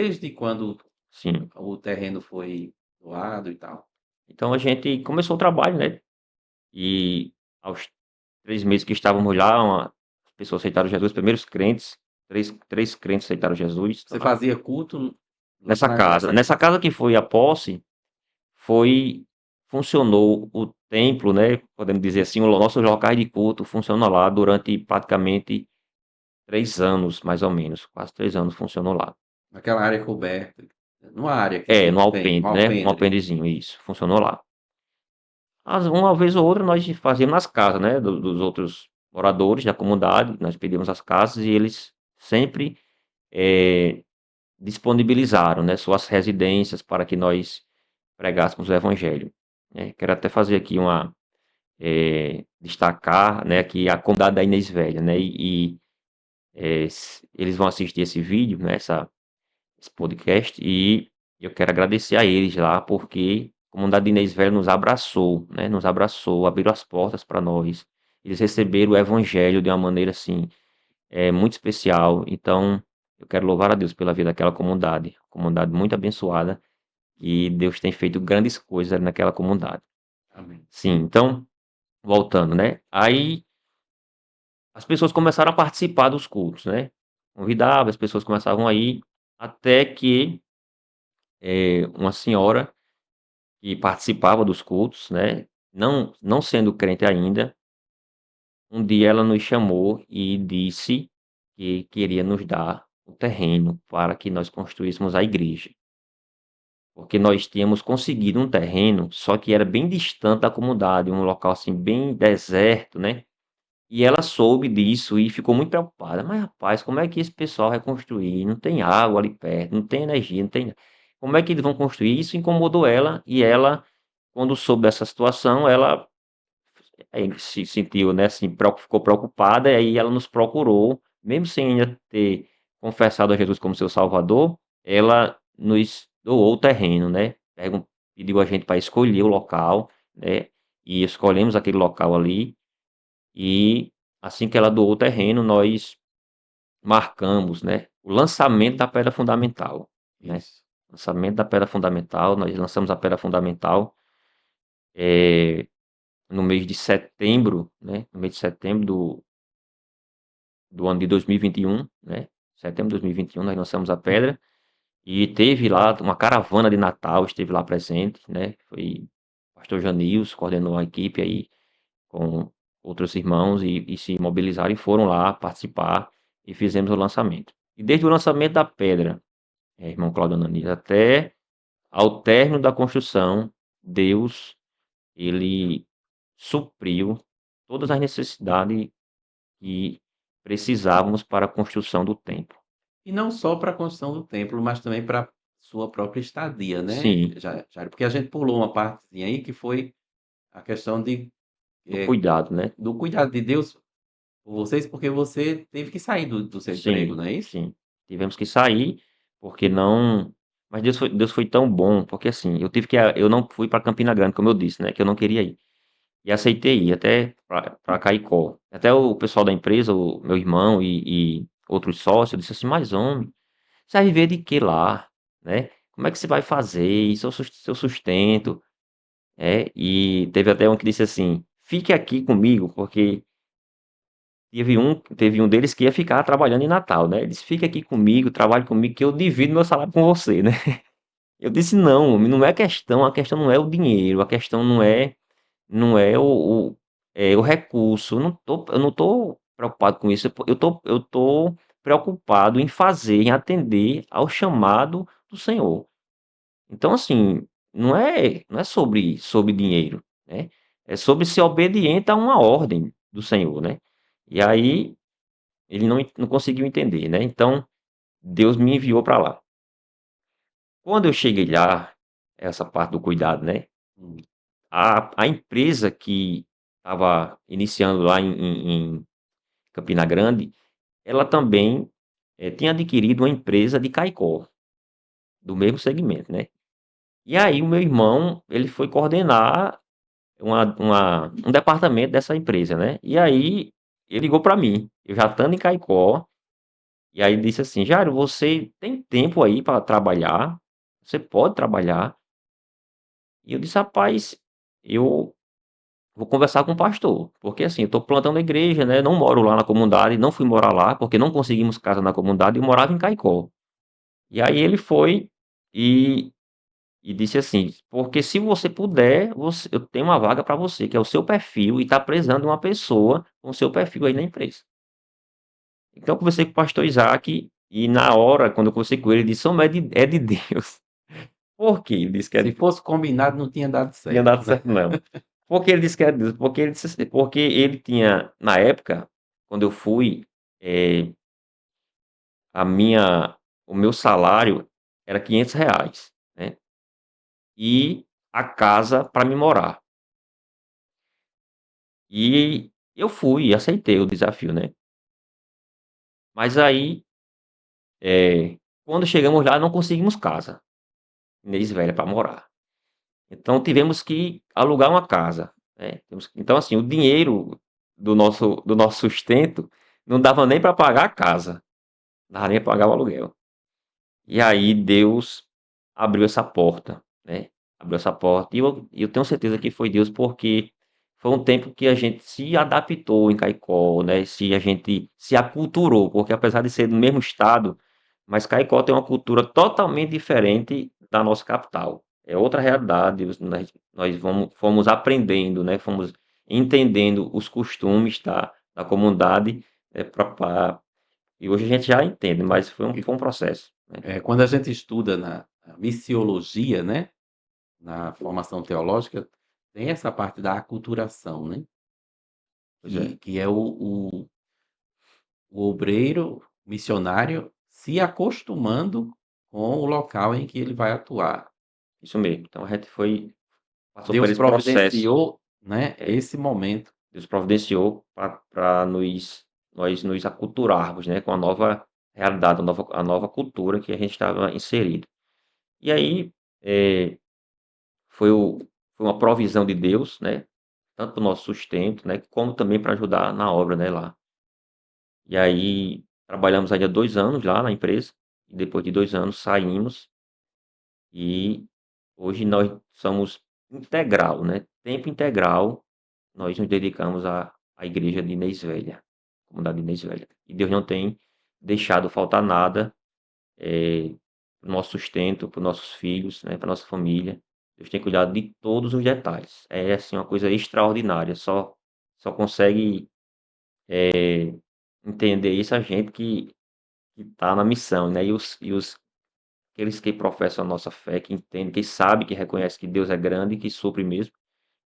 desde quando Sim. o terreno foi doado e tal? Então a gente começou o trabalho, né? E aos 3 meses que estávamos lá, as pessoas aceitaram Jesus, os primeiros crentes, três crentes aceitaram Jesus. Você fazia culto Nessa casa. nessa Nessa casa? casa que foi a posse, foi funcionou o templo, né? Podemos dizer assim, o nosso local de culto funcionou lá durante praticamente 3 anos, mais ou menos. Quase 3 anos funcionou lá. Naquela área coberta, numa área É, que no tem, um alpendre, né? Um alpendre. alpendrezinho, isso. Funcionou lá. Uma vez ou outra nós fazíamos nas casas, né? Dos outros moradores da comunidade. Nós pedíamos as casas e eles sempre eh, disponibilizaram, né? Suas residências para que nós pregássemos o evangelho, né? Quero até fazer aqui destacar, né? Que a comunidade da Inês Velha, né? Eles vão assistir esse vídeo, né? Esse podcast, e eu quero agradecer a eles lá, porque a comunidade Inês Velho nos abraçou, né? Nos abraçou, abriram as portas para nós. Eles receberam o evangelho de uma maneira assim, muito especial. Então, eu quero louvar a Deus pela vida daquela comunidade muito abençoada, e Deus tem feito grandes coisas ali naquela comunidade. Amém. Sim, então, voltando, né? Aí as pessoas começaram a participar dos cultos, né? Convidava, as pessoas começavam a ir, até que uma senhora que participava dos cultos, né? Não sendo crente ainda, um dia ela nos chamou e disse que queria nos dar o terreno para que nós construíssemos a igreja. Porque nós tínhamos conseguido um terreno, só que era bem distante da comunidade, um local assim bem deserto, né? E ela soube disso e ficou muito preocupada. Mas rapaz, como é que esse pessoal vai construir? Não tem água ali perto, não tem energia, não tem. Como é que eles vão construir? Isso incomodou ela, e ela, quando soube dessa situação, ela se sentiu, né, assim, ficou preocupada, e aí ela nos procurou, mesmo sem ainda ter confessado a Jesus como seu Salvador, ela nos doou o terreno, né? Pediu a gente para escolher o local, né? E escolhemos aquele local ali, e assim que ela doou o terreno, nós marcamos, né, o lançamento da pedra fundamental, né? Isso. Lançamento da pedra fundamental, nós lançamos a pedra fundamental eh, no mês de setembro, né? No mês de setembro do ano de 2021, né? Setembro de 2021 nós lançamos a pedra, e teve lá uma caravana de Natal, esteve lá presente, né? Foi o pastor Janils, coordenou a equipe aí com outros irmãos, e se mobilizaram e foram lá participar, e fizemos o lançamento. E desde o lançamento da pedra, irmão Claudio Ananias, até ao término da construção, Deus, ele supriu todas as necessidades que precisávamos para a construção do templo. E não só para a construção do templo, mas também para sua própria estadia, né? Sim, Já, porque a gente pulou uma partezinha aí que foi a questão do eh, cuidado, né? do cuidado de Deus por vocês, porque você teve que sair do seu emprego, Sim, não é isso? sim. Tivemos que sair, porque não. Mas Deus foi tão bom, porque assim, eu não fui para Campina Grande, como eu disse, né? Que eu não queria ir. E aceitei ir até para Caicó. Até o pessoal da empresa, o meu irmão e outros sócios, disse assim: mas homem, você vai viver de que lá? Né? Como é que você vai fazer? Isso é o seu sustento. E teve até um que disse assim: fique aqui comigo, porque teve um deles que ia ficar trabalhando em Natal, né? Ele disse: fique aqui comigo, trabalhe comigo, que eu divido meu salário com você, né? Eu disse: não, homem, não é questão, a questão não é o dinheiro, a questão não é o recurso. Eu não tô preocupado com isso. Eu tô preocupado em fazer, em atender ao chamado do Senhor. Então, assim, não é sobre dinheiro, né? É sobre ser obediente a uma ordem do Senhor, né? E aí ele não conseguiu entender, né? Então, Deus me enviou para lá. Quando eu cheguei lá, essa parte do cuidado, né? Hum. A empresa que estava iniciando lá em Campina Grande, ela também tinha adquirido uma empresa de Caicó, do mesmo segmento, né? E aí o meu irmão, ele foi coordenar um departamento dessa empresa, né? E aí ele ligou para mim, eu já estando em Caicó, E aí disse assim: Jairo, você tem tempo aí para trabalhar? Você pode trabalhar? E eu disse: rapaz, eu vou conversar com o pastor, porque assim, eu estou plantando a igreja, né? Não moro lá na comunidade, não fui morar lá, porque não conseguimos casa na comunidade, eu morava em Caicó. E aí ele foi e, e disse assim: porque se você puder, eu tenho uma vaga para você, que é o seu perfil, e está precisando de uma pessoa com o seu perfil aí na empresa. Então eu conversei com o pastor Isaac, e na hora, quando eu conversei com ele, ele disse: homem, é de Deus. Por quê? Ele disse que Se fosse combinado, não tinha dado tinha certo, dado né? certo, não. Porque ele disse que era Deus, porque ele disse assim, porque ele tinha, na época, quando eu fui, a minha, o meu salário era R$ 500, né? E a casa para me morar. E eu fui e aceitei o desafio, né? Mas aí, quando chegamos lá, não conseguimos casa, Inês Velha, para morar. Então tivemos que alugar uma casa, né? Então, assim, o dinheiro do nosso sustento não dava nem para pagar a casa, não dava nem para pagar o aluguel. E aí Deus abriu essa porta, né? Abriu essa porta. E eu tenho certeza que foi Deus, porque foi um tempo que a gente se adaptou em Caicó, né? A gente se aculturou, porque apesar de ser do mesmo estado, mas Caicó tem uma cultura totalmente diferente da nossa capital. É outra realidade. Nós fomos aprendendo, né? Fomos entendendo os costumes da comunidade, e hoje a gente já entende, mas foi um, E, foi um processo, né? quando a gente estuda na missiologia, né, na formação teológica, tem essa parte da aculturação, né, Pois é, que é o obreiro missionário se acostumando com o local em que ele vai atuar. isso mesmo. Então a gente passou por Deus esse processo, providenciou, né, é, esse momento. Deus providenciou para nós nos aculturarmos, né, com a nova realidade, a nova cultura que a gente estava inserido. E aí é, foi, o, foi uma provisão de Deus, né, tanto para o nosso sustento, né, como também para ajudar na obra, né, lá. E aí trabalhamos ainda 2 anos lá na empresa, e depois de 2 anos saímos. E hoje nós somos integral, né? Tempo integral, nós nos dedicamos à igreja de Inês Velha, comunidade de Inês Velha. E Deus não tem deixado faltar nada para o nosso sustento, para os nossos filhos, né? Para nossa família. Deus tem cuidado de todos os detalhes. É assim uma coisa extraordinária. Só consegue entender isso a gente que está na missão, né? E aqueles que professam a nossa fé, que entendem, que sabem, que reconhecem que Deus é grande e que supre mesmo,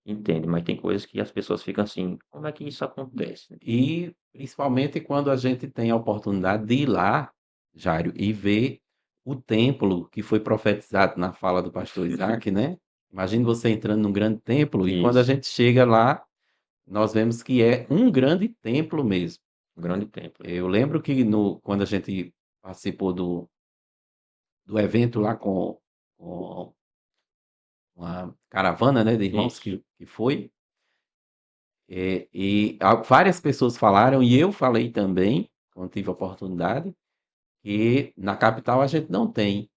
entendem. Mas tem coisas que as pessoas ficam assim, como é que isso acontece, né? E principalmente quando a gente tem a oportunidade de ir lá, Jairo, e ver o templo que foi profetizado na fala do pastor Isaac, né? Imagine você entrando num grande templo e quando a Isso, gente chega lá, nós vemos que é um grande templo mesmo. um grande templo. Eu lembro que quando a gente participou do evento lá com uma caravana, né, de irmãos Isso. que foi, várias pessoas falaram, e eu falei também, quando tive a oportunidade, que na capital a gente não tem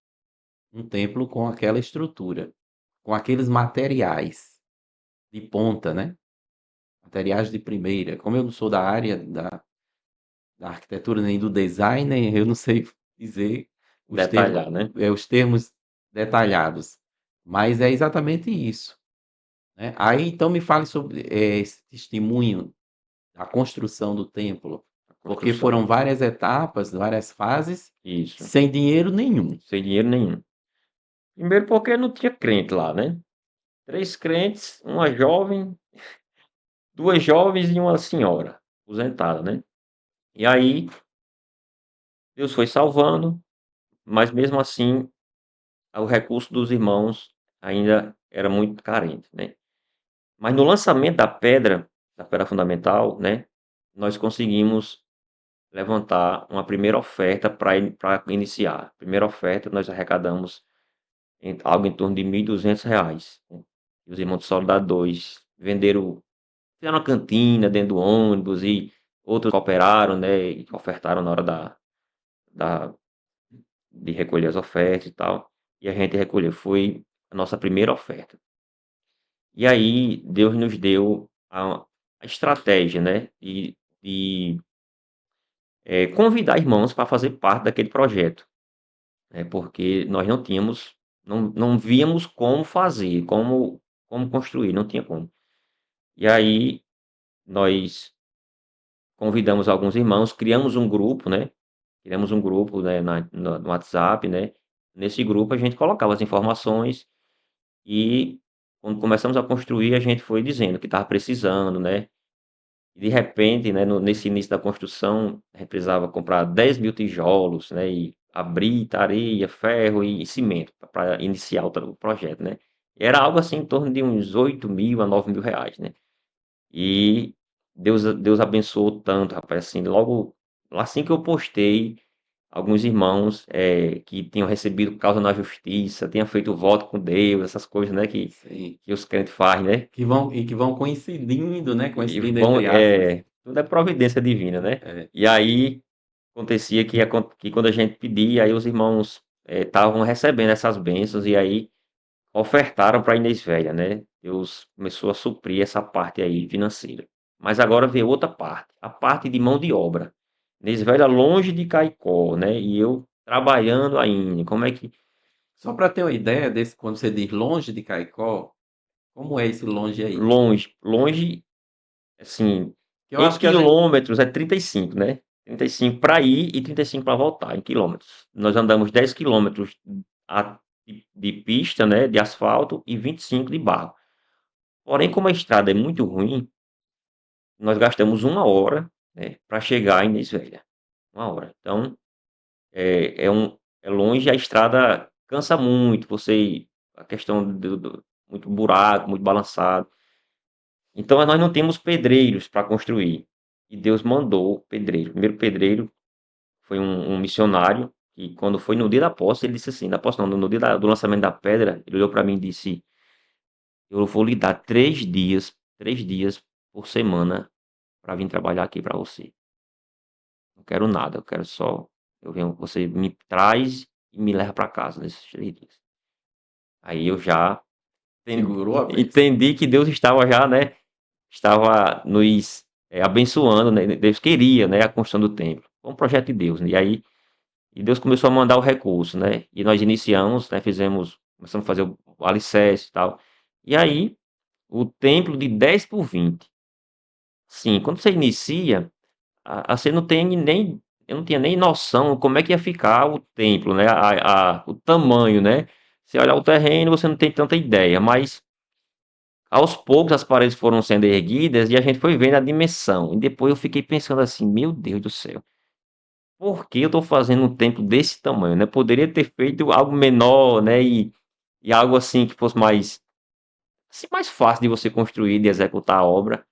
um templo com aquela estrutura, com aqueles materiais de ponta, né? Materiais de primeira. Como eu não sou da área da arquitetura nem do design, eu não sei dizer Detalhar, né? os termos detalhados, mas é exatamente isso, né? Aí então me fale sobre esse testemunho da construção do templo, A porque construção. foram várias etapas, várias fases, Isso. sem dinheiro nenhum. Sem dinheiro nenhum. Primeiro porque não tinha crente lá, né? 3 crentes, uma jovem, 2 jovens e uma senhora, aposentada, né? E aí, Deus foi salvando, mas mesmo assim, o recurso dos irmãos ainda era muito carente, né? Mas no lançamento da pedra fundamental, né, nós conseguimos levantar uma primeira oferta para iniciar. Primeira oferta, nós arrecadamos algo em torno de R$ 1.200, né? E os irmãos de Soledade 2 fizeram uma cantina dentro do ônibus e outros cooperaram, né, e ofertaram na hora da de recolher as ofertas e tal, e a gente recolheu. Foi a nossa primeira oferta. E aí Deus nos deu a estratégia, né, de convidar irmãos para fazer parte daquele projeto, né, porque nós não víamos como fazer, como construir, não tinha como. E aí nós convidamos alguns irmãos, criamos um grupo, né, no WhatsApp, né. Nesse grupo a gente colocava as informações e quando começamos a construir, a gente foi dizendo que estava precisando, né. E de repente, né, nesse início da construção, a gente precisava comprar 10.000 tijolos, né, e abrir areia, ferro e cimento para iniciar o projeto, né. E era algo assim em torno de uns 8.000 a 9.000 reais, né. E Deus abençoou tanto, rapaz, assim, logo assim que eu postei, alguns irmãos, que tinham recebido causa na justiça, tinham feito voto com Deus, essas coisas, né, que Sim. que os crentes fazem, né. Que vão coincidindo, né, E coincidindo vão entre aspas. tudo é providência divina, né. É. E aí, acontecia que quando a gente pedia, aí os irmãos, estavam recebendo essas bênçãos e aí ofertaram para a Inês Velha, né. Deus começou a suprir essa parte aí financeira. Mas agora vem outra parte, a parte de mão de obra. Inês Velha longe de Caicó, né, e eu trabalhando ainda, como é que Só para ter uma ideia desse quando você diz longe de Caicó, como é esse longe aí? longe, assim, Eu em acho que a gente quilômetros é 35, né, 35 para ir e 35 para voltar, em quilômetros. Nós andamos 10 quilômetros a de pista, né, de asfalto e 25 de barro. Porém, como a estrada é muito ruim, nós gastamos 1 hora, né, para chegar em Inês Velha, 1 hora. Então, é longe, a estrada cansa muito, a questão do muito buraco, muito balançado. Então nós não temos pedreiros para construir, e Deus mandou pedreiro. O primeiro pedreiro foi um missionário, e quando foi no dia da posse, ele disse assim, da posse não, no dia do lançamento da pedra, ele olhou para mim e disse: "Eu vou lhe dar 3 dias por semana para vir trabalhar aqui para você. Não quero nada, eu quero só você me traz e me leva para casa nesses 3 dias". Aí eu já segurou a bênção. entendi que Deus estava já, né, estava nos, abençoando, né, Deus queria, né, a construção do templo. Foi um projeto de Deus, né, e Deus começou a mandar o recurso, né, e nós iniciamos, né, começamos a fazer o alicerce e tal. E aí, o templo de 10 por 20. Sim, quando você inicia, você não tem nem eu não tinha nem noção como é que ia ficar o templo, né, o tamanho, né. Você olhar o terreno, você não tem tanta ideia, mas aos poucos as paredes foram sendo erguidas e a gente foi vendo a dimensão. E depois eu fiquei pensando assim: "Meu Deus do céu, por que eu estou fazendo um templo desse tamanho, né? Poderia ter feito algo menor, né, e algo assim que fosse mais fácil de você construir, de executar a obra".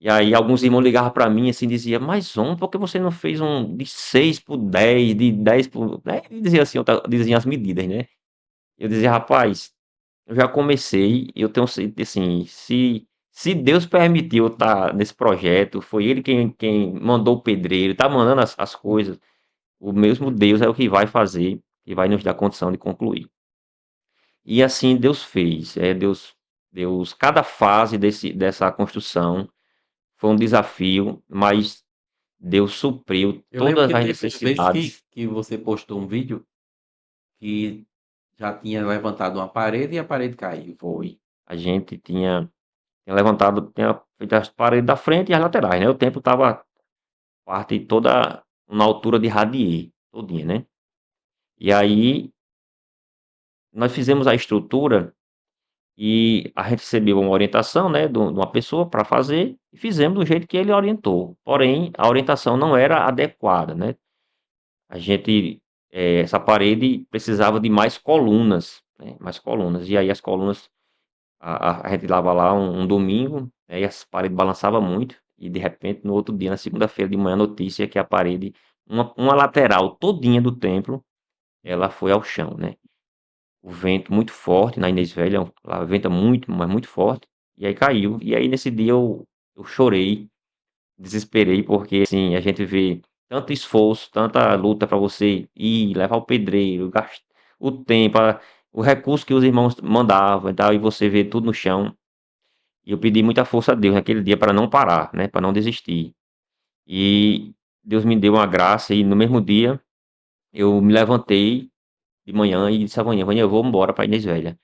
E aí alguns irmãos ligavam para mim, assim, dizia: "Mas homem, por que você não fez um de 6 por 10, de 10 por", né, e dizia assim, dizia as medidas, né. Eu dizia: "Rapaz, eu já comecei e eu tenho assim, se Deus permitiu eu estar nesse projeto, foi ele quem mandou o pedreiro, tá mandando as coisas, o mesmo Deus é o que vai fazer e vai nos dar condição de concluir". E assim Deus fez, Deus cada fase dessa construção foi um desafio, mas Deus supriu Eu lembro todas que as teve uma vez necessidades. que você postou um vídeo que já tinha levantado uma parede e a parede caiu. Foi. A gente tinha feito as paredes da frente e as laterais, né, o templo estava parte toda na altura de radier, todinha, né. E aí, nós fizemos a estrutura e a gente recebeu uma orientação, né, de uma pessoa para fazer e fizemos do jeito que ele orientou, porém a orientação não era adequada, né. A gente, essa parede precisava de mais colunas, né, mais colunas, e aí as colunas a gente estava lá um domingo, né, e as paredes balançava muito, e de repente no outro dia, na segunda-feira de manhã, a notícia é que a parede, uma lateral todinha do templo, ela foi ao chão, né. O vento muito forte na Inês Velha, lá venta muito, mas muito forte, e aí caiu. E aí nesse dia eu chorei, desesperei, porque assim, a gente vê tanto esforço, tanta luta para você ir, levar o pedreiro, o tempo, o recurso que os irmãos mandavam e tal, e você vê tudo no chão. E eu pedi muita força a Deus naquele dia para não parar, né, para não desistir. E Deus me deu uma graça e no mesmo dia eu me levantei de manhã e disse: "Amanhã eu vou embora para Inês Velha".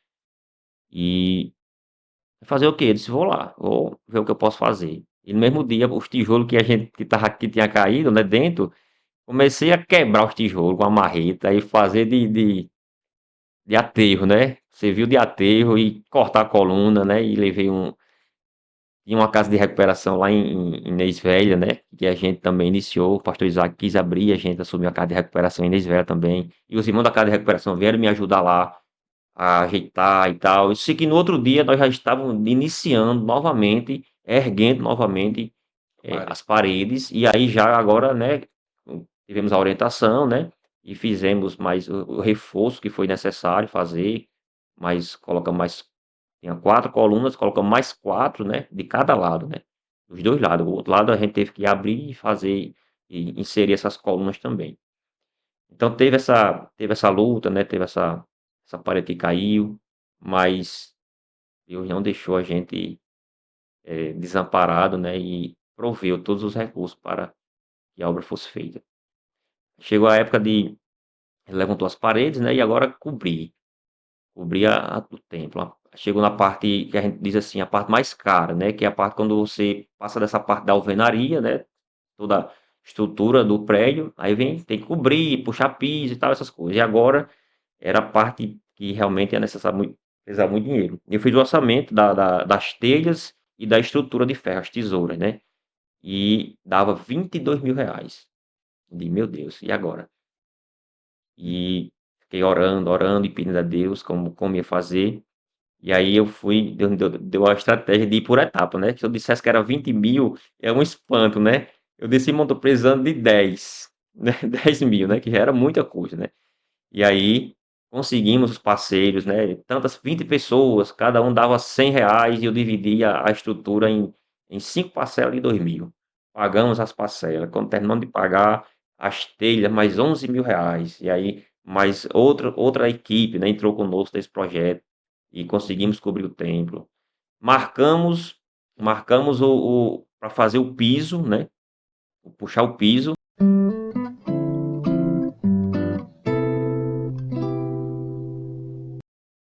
E fazer o quê? Eu disse: "Vou lá, vou ver o que eu posso fazer". E no mesmo dia os tijolos que tinha caído, né, dentro, comecei a quebrar os tijolos com a marreta e fazer de aterro, né, serviu de aterro e cortar a coluna, né, e levei tinha uma casa de recuperação lá em Inês Velha, né, que a gente também iniciou, o pastor Isaac quis abrir, a gente assumiu a casa de recuperação em Inês Velha também, e os irmãos da casa de recuperação vieram me ajudar lá a ajeitar e tal. Eu sei que no outro dia nós já estávamos iniciando novamente, erguendo novamente, Pare. as paredes, e aí já agora, né, tivemos a orientação, né, e fizemos mais o reforço que foi necessário fazer, mas colocamos mais, tinha 4 colunas, colocamos mais 4, né, de cada lado, né, dos 2 lados. O outro lado a gente teve que abrir e fazer e inserir essas colunas também. Então teve essa luta, né, teve essa parede que caiu, mas Deus não deixou a gente, desamparado, né, e proveu todos os recursos para que a obra fosse feita. Chegou a época de levantou as paredes, né, e agora cobrir a o templo. Chegou na parte que a gente diz assim, a parte mais cara, né, que é a parte quando você passa dessa parte da alvenaria, né, toda a estrutura do prédio, aí tem que cobrir, puxar piso e tal, essas coisas. E agora era a parte que realmente é necessário precisar muito dinheiro. Eu fiz o orçamento das telhas e da estrutura de ferro, as tesouras, né, e dava R$ 22.000. De meu Deus, e agora? E fiquei orando, orando e pedindo a Deus como ia fazer. E aí eu fui, Deus me deu a estratégia de ir por etapa, né? Se eu dissesse que era 20.000, é um espanto, né? Eu disse: "Irmão, tô precisando de 10, né? 10.000, né? Que já era muita coisa, né? E aí conseguimos os parceiros, né? Tantas 20 pessoas, cada um dava R$ 100 e eu dividia a estrutura em 5 parcelas de 2.000. Pagamos as parcelas. Quando terminamos de pagar as telhas, mais R$ 11.000. E aí mais outra equipe, né, entrou conosco nesse projeto e conseguimos cobrir o templo. Marcamos, marcamos o para fazer o piso, né? Puxar o piso.